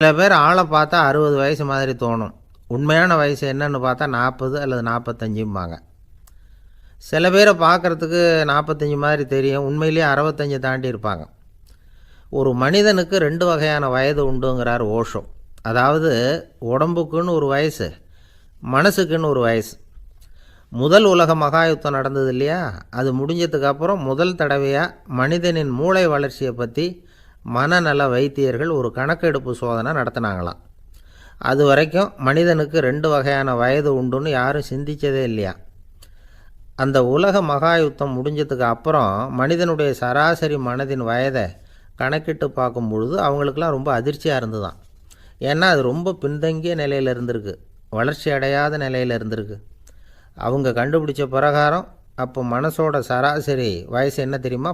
சில பேர் ஆளை பார்த்தா 60 வயசு மாதிரி தோணும். உண்மையான வயசு என்னன்னு பார்த்தா 40 அல்லது 45ம்பாங்க. சில பேரை பார்க்குறதுக்கு 45 மாதிரி தெரியும். உண்மையிலேயே 65 தாண்டி இருப்பாங்க. ஒரு மனிதனுக்கு 2 வகையான வயது உண்டுங்கிறார் ஓஷோ. அதாவது உடம்புக்குன்னு ஒரு வயசு, மனசுக்குன்னு ஒரு வயசு. முதல் உலக மகாயுத்தம் நடந்தது இல்லையா, அது முடிஞ்சதுக்கப்புறம் முதல் தடவையாக மனிதனின் மூளை வளர்ச்சியை பற்றி மனநல வைத்தியர்கள் ஒரு கணக்கெடுப்பு சோதனை நடத்தினாங்களாம். அது வரைக்கும் மனிதனுக்கு 2 வகையான வயது உண்டுன்னு யாரும் சிந்தித்ததே இல்லையா. அந்த உலக மகாயுத்தம் முடிஞ்சதுக்கு அப்புறம் மனிதனுடைய சராசரி மனதின் வயதை கணக்கிட்டு பார்க்கும் பொழுது அவங்களுக்கெல்லாம் ரொம்ப அதிர்ச்சியாக இருந்துதான். ஏன்னா அது ரொம்ப பின்தங்கிய நிலையில் இருந்திருக்கு, வளர்ச்சி அடையாத நிலையில் இருந்திருக்கு. அவங்க கண்டுபிடிச்ச பிரகாரம் அப்போ மனசோட சராசரி வயசு என்ன தெரியுமா?